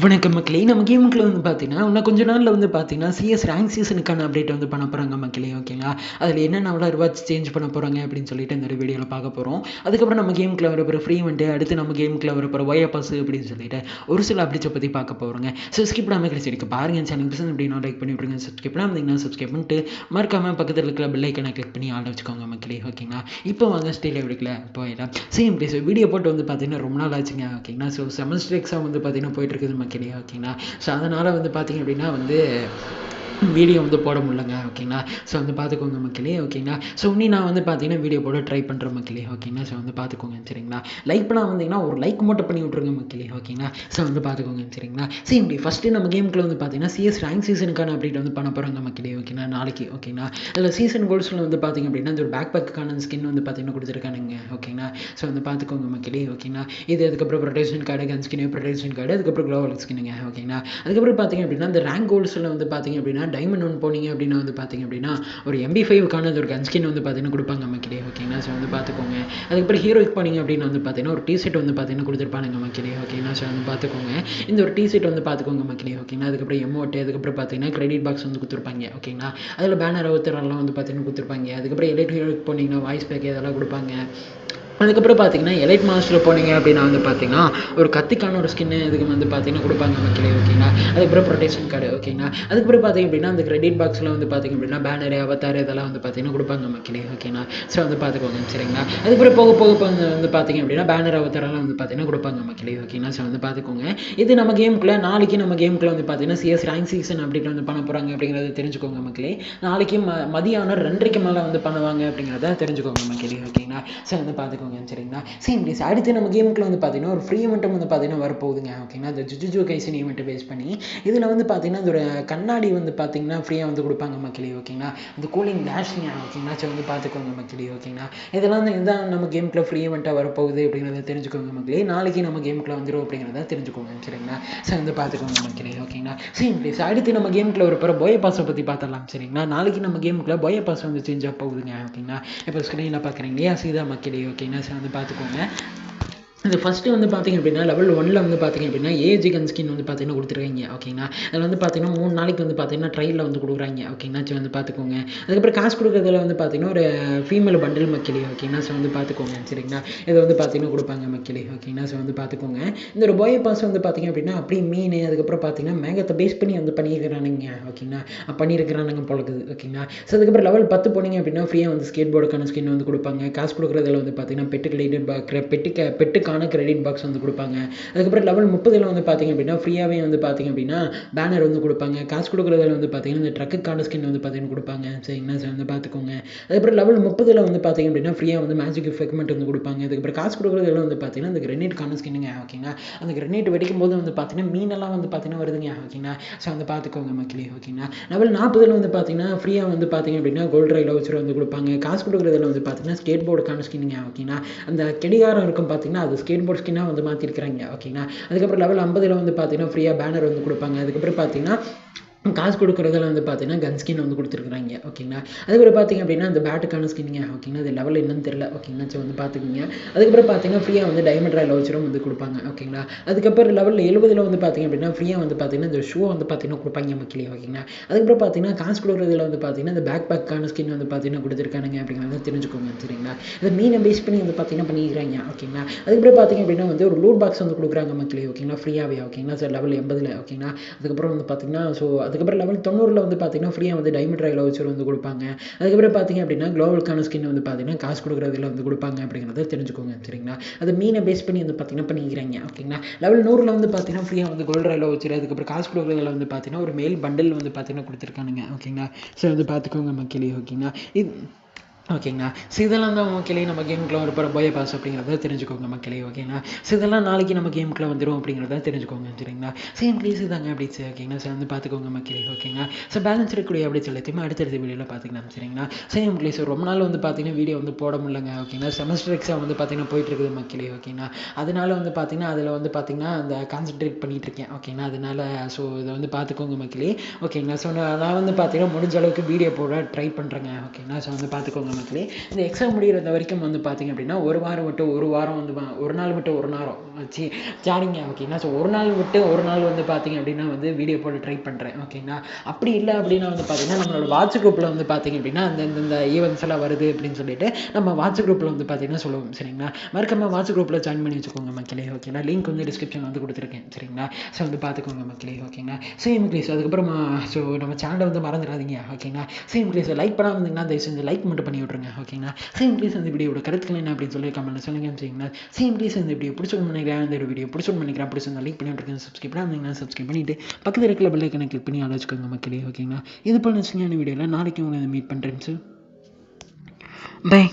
வணக்கம் மக்களே. நம்ம கேமுக்குள்ள வந்து பார்த்தீங்கன்னா, இன்னும் கொஞ்ச நாள்ல வந்து பார்த்தீங்கன்னா, சிஎஸ் ரேங்க் சீசனுக்கான அப்டேட் வந்து பண்ண போறாங்க மக்களே. ஓகேங்களா? அதில என்னென்னலாம் ரிவார்ட்ஸ் சேஞ்ச் பண்ண போறாங்க அப்படின்னு சொல்லிட்டு இந்த வீடியோல பார்க்க போறோம். அதுக்கப்புறம் நம்ம கேமுக்குள்ள வரப்போற ஃப்ரீ இவென்ட், அடுத்து நம்ம கேமுக்குள்ள வரப்போற ஒய் பாஸ் அப்படின்னு சொல்லிட்டு ஒரு சில அப்டேட்ஸ பத்தி பார்க்க போறோங்க. ஸோ ஸ்கிப் பண்ணாம கடைசி வரைக்கும் பாருங்க. சேனல் புதுசா அப்படின்னா லைக் பண்ணி விட்டுருங்க. சப்ஸ்கிரைப் பண்ணாம இருந்தீங்கன்னா சப்ஸ்கிரைப் பண்ணிட்டு மறக்காம பக்கத்துல இருக்கிற பெல் ஐகானை கிளிக் பண்ணி ஆல் வச்சுக்கோங்க மக்களே. ஓகேங்களா? இப்போ வாங்க ஸ்டேல வீடியோக்குள்ள போயிடலாம். சேம் ப்ளீஸ் வீடியோ போட்டு வந்து பார்த்தீங்கன்னா ரொம்ப நாள் ஆச்சுங்க. ஓகேங்களா? ஸோ செமஸ்டர் எக்ஸாம் வந்து பார்த்தீங்கன்னா போயிட்டு இருக்குது மக்களே. ஓகேங்களா? ஸோ அதனால் வந்து பார்த்திங்க அப்படின்னா வந்து வீடியோ வந்து போட முடியலங்க. ஓகேங்களா? ஸோ வந்து பார்த்துக்கோங்க மக்களே. ஓகேங்களா? ஸோ இன்னி நான் வந்து பார்த்தீங்கன்னா வீடியோ போட ட்ரை பண்ணுறேன் மக்களே. ஓகேங்களா? ஸோ வந்து பார்த்துக்கோங்க சரிங்களா? லைக் பண்ண வந்தீங்கன்னா ஒரு லைக் மட்டும் பண்ணி விட்ருங்க மக்களே. ஓகேங்களா? ஸோ வந்து பார்த்துக்கோங்க சரிங்களா? சரி இப்படி ஃபஸ்ட்டு நம்ம கேமுக்குள்ள வந்து பார்த்தீங்கன்னா சிஎஸ் ரேங்க் சீசனுக்கான அப்டேட் வந்து பண்ண போகிறாங்க மக்களே. ஓகேங்களா? நாளைக்கு. ஓகேங்களா? அதில் சீசன் கோல்ஸில் வந்து பார்த்திங்க அப்படின்னா இந்த ஒரு பேக் பேக்குக்கான ஸ்கின் வந்து பார்த்தீங்கன்னா கொடுத்துருக்கானுங்க. ஓகேங்களா? ஸோ வந்து பார்த்துக்கோங்க மக்களே. ஓகேங்களா? இது அதுக்கப்புறம் ப்ரொடெக்ஷன் கார்டு, கன் ஸ்கின்னு, ப்ரொடெக்ஷன் கார்டு, அதுக்கப்புறம் க்ளோவல் ஸ்கின்னுங்க. ஓகேங்களா? அதுக்கப்புறம் பார்த்திங்க அப்படின்னா இந்த ரேங்க் கோல்ஸில் வந்து பார்த்திங்க அப்படின்னா டைமண்ட் ஒன் போனீங்க அப்படின்னா வந்து பார்த்திங்க அப்படின்னா ஒரு MP5க்கான ஒரு கன் ஸ்கின் வந்து பார்த்தீங்கன்னா கொடுப்பாங்க மக்களே. ஓகேங்களா? ஸோ வந்து பார்த்துக்கோங்க. அதுக்கப்புறம் ஹீரோய்க்கு போனீங்க அப்படின்னு வந்து பார்த்தீங்கன்னா ஒரு டிஷர்ட் வந்து பார்த்தீங்கன்னா கொடுத்துருப்பானுங்க மக்களே. ஓகேங்களா? ஸோ வந்து பார்த்துக்கோங்க. இந்த ஒரு டிஷர்ட் வந்து பார்த்துக்கோங்க மக்களே. ஓகேங்களா? அதுக்கப்புறம் எமோட்டு, அதுக்கப்புறம் பார்த்தீங்கன்னா கிரெடிட் பாக்ஸ் வந்து கொடுத்துருப்பாங்க. ஓகேங்களா? அதில் பேனர் அவத்தரெல்லாம் வந்து பார்த்தீங்கன்னா கொடுத்துருப்பாங்க. அதுக்கப்புறம் எலைட் ஹீரோய்க்கு போனீங்கன்னா வாய்ஸ் பேக் இதெல்லாம் கொடுப்பாங்க. அதுக்கப்புறம் பார்த்தீங்கன்னா எலைட் மாஸ்டரில் போனீங்க அப்படின்னா வந்து பார்த்தீங்கன்னா ஒரு கத்திக்கான ஒரு ஸ்கின்னு இதுக்கு வந்து பார்த்தீங்கன்னா கொடுப்பாங்க மக்களே. ஓகேங்களா? அதுக்கப்புறம் ப்ரொடெக்ஷன் கார்டு. ஓகேங்களா? அதுக்கப்புறம் பார்த்தீங்க அப்படின்னா அந்த கிரெடிட் பாக்ஸில் வந்து பார்த்தீங்க அப்படின்னா பேனரு, அவத்தார் இதெல்லாம் வந்து பார்த்தீங்கன்னா கொடுப்பாங்க மக்களே. ஓகேங்களா? ஸோ வந்து பார்த்துக்கோங்க சரிங்களா? அதுக்கப்புறம் போக போக வந்து பார்த்தீங்க அப்படின்னா பேனர் அவத்தாரெல்லாம் வந்து பார்த்தீங்கன்னா கொடுப்பாங்க மக்களே. ஓகேங்களா? ஸோ வந்து பார்த்துக்கோங்க. இது நம்ம கேமுக்குள்ள நாளைக்கு நம்ம கேமுக்குள்ள வந்து பார்த்தீங்கன்னா சிஎஸ் ரேங்க் சீசன் அப்டேட் வந்து பண்ண போகிறாங்க அப்படிங்கிறத தெரிஞ்சுக்கோங்க மக்களே. நாளைக்கு மதியானம் 2:30க்கு மேலே வந்து பண்ணுவாங்க அப்படிங்கிறத தெரிஞ்சுக்கோங்க மக்களே. ஓகேங்களா? ஸோ வந்து பார்த்துக்கோங்க சரிங்களா? சேம் ப்ளீஸ் அடுத்து நம்ம கேமுக்குள்ள வந்து பார்த்தீங்கன்னா ஒரு ஃப்ரீ இவெண்ட்டும் வந்து பார்த்தீங்கன்னா வரப்போகுதுங்க. ஓகேங்களா? இந்த ஜுஜுட்சு கைசன் ஈவெண்ட்டை பேஸ் பண்ணி இதில் வந்து பார்த்தீங்கன்னா இந்த ஒரு கண்ணாடி வந்து பார்த்தீங்கன்னா ஃப்ரீயாக வந்து கொடுப்பாங்க மக்களே. ஓகேங்களா? இந்த கூலிங் கிளாஸுங்க. ஓகேங்களா? ஸோ வந்து பார்த்துக்கோங்க மக்களே. ஓகேங்களா? இதெல்லாம் இதுதான் நம்ம கேமுக்குள்ள ஃப்ரீ இவெண்ட்டாக வரப்போகுது அப்படிங்கிறத தெரிஞ்சுக்கோங்க மக்களே. நாளைக்கு நம்ம கேமுக்குள்ள வந்துடும் அப்படிங்கிறத தெரிஞ்சுக்கோங்க சரிங்களா? ஸோ வந்து பார்த்துக்கோங்க மக்களே. ஓகேங்களா? சேம் ப்ளீஸ் அடுத்து நம்ம கேமுக்குள்ள ஒரு போய பாஸை பற்றி பார்த்துடலாம் சரிங்களா? நாளைக்கு நம்ம கேமுக்குள்ள போய பாஸ் வந்து சேஞ்ச் ஆக போகுதுங்க. ஓகேங்களா? இப்போ ஸ்க்ரீனில் பார்க்குறீங்க இல்லையா? சீதா மக்களே. ஓகேங்களா? வந்து பார்த்துக்கோங்க. இது ஃபஸ்ட்டு வந்து பார்த்திங்க அப்படின்னா லெவல் 1ல் வந்து பார்த்திங்க அப்படின்னா ஏஜி கன் ஸ்கின் வந்து பார்த்தீங்கன்னா கொடுத்துருக்காங்க. ஓகேங்களா? அதில் வந்து பார்த்தீங்கன்னா 3 நாளைக்கு வந்து பார்த்தீங்கன்னா ட்ரையலில் வந்து கொடுக்குறாங்க. ஓகேங்களா? ஸோ வந்து பார்த்துக்கோங்க. அதுக்கப்புறம் காசு கொடுக்குறதுல வந்து பார்த்தீங்கன்னா ஒரு ஃபீமேல் பண்டில் மக்களே. ஓகேங்களா? ஸோ வந்து பார்த்துக்கோங்க சரிங்களா? இதை வந்து பார்த்தீங்கன்னா கொடுப்பாங்க மக்களே. ஓகேங்களா? ஸோ வந்து பார்த்துக்கோங்க. இந்த ஒரு போய பாஸ் வந்து பார்த்திங்க அப்படின்னா அப்படியே மீன் அதுக்கப்புறம் பார்த்தீங்கன்னா மேகத்தை பேஸ் பண்ணி வந்து பண்ணியிருக்கிறானுங்க. ஓகேங்களா? பண்ணியிருக்கிறானுங்க போலக்குது. ஓகேங்களா? ஸோ அதுக்கப்புறம் லெவல் 10 போனீங்க அப்படின்னா ஃப்ரீயாக வந்து ஸ்கேட் போர்டுக்கான ஸ்கின் வந்து கொடுப்பாங்க. காசு கொடுக்குறதுல வந்து பார்த்தீங்கன்னா பெட்டுக்கான கிரெடிட் பாக்ஸ் வந்து கொடுப்பாங்க. அதுக்கப்புறம் லெவல் 30ல் வந்து பார்த்தீங்க அப்படின்னா ஃப்ரீயாகவே வந்து பார்த்தீங்க அப்படின்னா பேனர் வந்து கொடுப்பாங்க. காசு கொடுக்குறதுல வந்து பார்த்தீங்கன்னா இந்த ட்ரக்குக்கான ஸ்கின் வந்து பார்த்தீங்கன்னா கொடுப்பாங்க. சரிங்களா? சார் வந்து பார்த்துக்கோங்க. அதுக்கப்புறம் லெவல் 30ல் வந்து பார்த்தீங்க அப்படின்னா ஃப்ரீயாக வந்து மேஜிக் எஃபெக்ட்மெண்ட் வந்து கொடுப்பாங்க. அதுக்கப்புறம் காசு கொடுக்குறதுல வந்து பார்த்தீங்கன்னா இந்த கிரெனேட்கான ஸ்கின்னுங்க. ஓகேங்களா? அந்த கிரெனேட் வெடிக்கும் போது வந்து பார்த்தீங்கன்னா மீனெல்லாம் வந்து பார்த்தீங்கன்னா வருதுங்க. ஓகேங்களா? ஸோ வந்து பார்த்துக்கோங்க மக்களே. ஓகேங்களா? லெவல் 40ல் வந்து பார்த்தீங்கன்னா ஃப்ரீயாக வந்து பார்த்தீங்க அப்படின்னா கோல்ட் ரயில் வச்சு வந்து கொடுப்பாங்க. காசு கொடுக்குறதுல வந்து பார்த்தீங்கன்னா ஸ்கேட் போர்டுக்கான ஸ்கின்னுங்க. ஓகேங்களா? அந்த கெடிகாரம் இருக்கும் பார்த்தீங்கன்னா அது ஸ்கேட் போர்ட் ஸ்கின்னாக வந்து மாற்றிருக்கிறாங்க. ஓகேங்களா? அதுக்கப்புறம் லெவல் 50ல் வந்து பார்த்தீங்கன்னா ஃப்ரீயாக பேனர் வந்து கொடுப்பாங்க. அதுக்கப்புறம் பார்த்தீங்கன்னா காசு கொடுக்குறதுல வந்து பார்த்தீங்கன்னா கன் ஸ்கின் வந்து கொடுத்துருக்குறாங்க. ஓகேங்களா? அதுக்கப்புறம் பார்த்தீங்க அப்படின்னா அந்த பேட்டுக்கான ஸ்கின்னுங்க. ஓகேங்களா? அது லெவல் என்னன்னு தெரியல. ஓகேங்களா? ஸோ வந்து பார்த்துக்குங்க. அதுக்கப்புறம் பார்த்தீங்கன்னா ஃப்ரீயாக வந்து டைமண்ட் ராயல் வச்சரும் வந்து கொடுப்பாங்க. ஓகேங்களா? அதுக்கப்புறம் லெவல் 70ல் வந்து பார்த்தீங்க அப்படின்னா ஃப்ரீயாக வந்து பார்த்தீங்கன்னா இந்த ஷூ வந்து பார்த்தீங்கன்னா கொடுப்பாங்க மக்களே. ஓகேங்களா? அதுக்கப்புறம் பார்த்தீங்கன்னா காசு கொடுக்குறதுல வந்து பார்த்தீங்கன்னா இந்த பேக் பேக்கான ஸ்கின் வந்து பார்த்தீங்கன்னா கொடுத்துருக்கானுங்க அப்படிங்கிறத தெரிஞ்சுக்கோங்க. சரிங்களா? இதை மீனை பேஸ் பண்ணி வந்து பார்த்தீங்கன்னா பண்ணிக்கிறாங்க. ஓகேங்களா? அதுக்கப்புறம் பார்த்தீங்க அப்படின்னா வந்து ஒரு லூட் பாக்ஸ் வந்து கொடுக்குறாங்க மக்களே. ஓகேங்களா? ஃப்ரீயாகவே. ஓகேங்களா? சார் லெவல் 80ல். ஓகேங்களா? அதுக்கப்புறம் வந்து பார்த்தீங்கன்னா அதுக்கப்புறம் லெவல் 90ல் வந்து பார்த்தீங்கன்னா ஃப்ரீயாக வந்து டைமண்ட் ராயல் வச்சர் வந்து கொடுப்பாங்க. அதுக்கப்புறம் பார்த்தீங்க அப்படின்னா க்ளோவலுக்கான ஸ்கின் வந்து பார்த்தீங்கன்னா காசு கொடுக்குறதுல வந்து கொடுப்பாங்க அப்படிங்கிறத தெரிஞ்சுக்கோங்க. சரிங்களா? அது மீனை பேஸ் பண்ணி வந்து பார்த்தீங்கன்னா பண்ணிக்கிறாங்க. ஓகேங்களா? லெவல் 100ல் வந்து பார்த்தீங்கன்னா ஃப்ரீயாக வந்து கோல்ட் ராயல் வச்சர் அதுக்கப்புறம் காசு கொடுக்குறதுல வந்து பார்த்தீங்கன்னா ஒரு மேல் பண்டில் வந்து பார்த்தீங்கன்னா கொடுத்துருக்கானுங்க. ஓகேங்களா? ஸோ வந்து பார்த்துக்கோங்க மக்களே. ஓகேங்களா? இது ஓகேங்களா? ஸோ இதெல்லாம் தான் மக்களே நம்ம கேமுக்குள்ள வரப்போகிற போய பாஸ் அப்படிங்கிறத தெரிஞ்சுக்கோங்க மக்களே. ஓகேங்களா? ஸோ இதெல்லாம் நாளைக்கு நம்ம கேமுக்குள்ள வந்துடும் அப்படிங்கிறத தெரிஞ்சுக்கோங்க. சரிங்களா? சேம் ப்ளீஸ் இதாங்க அப்டேட்ஸ். ஓகேங்களா? ஸோ வந்து பார்த்துக்கோங்க மக்களே. ஓகேங்களா? ஸோ பேலன்ஸ் இருக்கக்கூடிய அப்டேட்ஸ் எல்லாத்தையுமே அடுத்தடுத்த வீடியோவில் பார்த்துக்கலாம். சரிங்களா? சேம் ப்ளீஸ் ரொம்ப நாள் வந்து பார்த்தீங்கன்னா வீடியோ வந்து போட முடியலங்க. ஓகேங்களா? செமஸ்டர் எக்ஸாம் வந்து பார்த்தீங்கன்னா போயிட்டுருக்குது மக்களே. ஓகேங்களா? அதனால வந்து பார்த்தீங்கன்னா அதில் வந்து பார்த்தீங்கன்னா அந்த கான்சென்ட்ரேட் பண்ணிகிட்டு இருக்கேன். ஓகேங்களா? அதனால ஸோ இதை வந்து பார்த்துக்கோங்க மக்களே. ஓகேங்களா? ஸோ நான் வந்து பார்த்தீங்கன்னா முடிஞ்ச அளவுக்கு வீடியோ போட ட்ரை பண்ணுறேங்க. ஓகேங்களா? ஸோ வந்து பார்த்துக்கோங்க மக்களே. இந்த எக்ஸாம் முடிகிற வரைக்கும் வந்து பார்த்தீங்க அப்படின்னா ஒரு வாரம் விட்டு ஒரு வாரம் வந்து ஒரு நாள் விட்டு ஒரு நேரம் வச்சு ஜாலிங்க ஓகேங்களா. ஸோ ஒரு நாள் விட்டு ஒரு நாள் வந்து பார்த்தீங்க அப்படின்னா வந்து வீடியோ போட ட்ரை பண்ணுறேன் ஓகேங்களா. அப்படி இல்லை அப்படின்னா வந்து பார்த்தீங்கன்னா நம்மளோட வாட்ஸ்அப் குரூப்பில் வந்து பார்த்தீங்க அப்படின்னா இந்த ஈவெண்ட்ஸ் எல்லாம் வருது அப்படின்னு சொல்லிட்டு நம்ம வாட்ஸ்அப் குரூப்பில் வந்து பார்த்தீங்கன்னா சொல்லுவோம் சரிங்களா. மறக்காம வாட்ஸ்அப் குரூப்பில் ஜாயின் பண்ணி வச்சுக்கோங்க மக்களே ஓகேங்களா. லிங்க் வந்து டிஸ்கிரிப்ஷன் வந்து கொடுத்துருக்கேன் சரிங்களா. ஸோ வந்து பார்த்துக்கோங்க மக்களே ஓகேங்களா. சேம் ப்ளீஸ் அதுக்கப்புறமா ஸோ நம்ம சேனலை வந்து மறந்துடாதீங்க ஓகேங்களா. சேம் ப்ளீஸ் லைக் பண்ணாமல் இருந்தீங்கன்னா தயவு செஞ்சு லைக் மட்டும் பண்ணி விட்ருங்க ஓகேங்களா. சேம் ப்ளீஸ் இந்த வீடியோட கருத்துக்கள் என்ன அப்படின்னு சொல்லி கமெண்ட்ல சொல்லுங்க சரிங்களா. சேம் ப்ளீஸ் இந்த வீடியோ பிடிச்சோன்னு நினைக்கிறேன். இந்த வீடியோ பிடிச்சோன்னு நினைக்கிறேன். பிடிச்சிருந்தா லைக் பண்ணி விட்ருக்கேன். சப்ஸ்கிரைப் பண்ணாமல் சப்ஸ்கிரைப் பண்ணிட்டு பக்கத்தில் இருக்கிற பெல் ஐக்கனை கிளிக் பண்ணி ஆலோசிக்கோங்க மக்களே ஓகேங்களா. இது போல நிச்சயமான வீடியோவில் நாளைக்கு உங்களை மீட் பண்ணுறேன் சார். பை.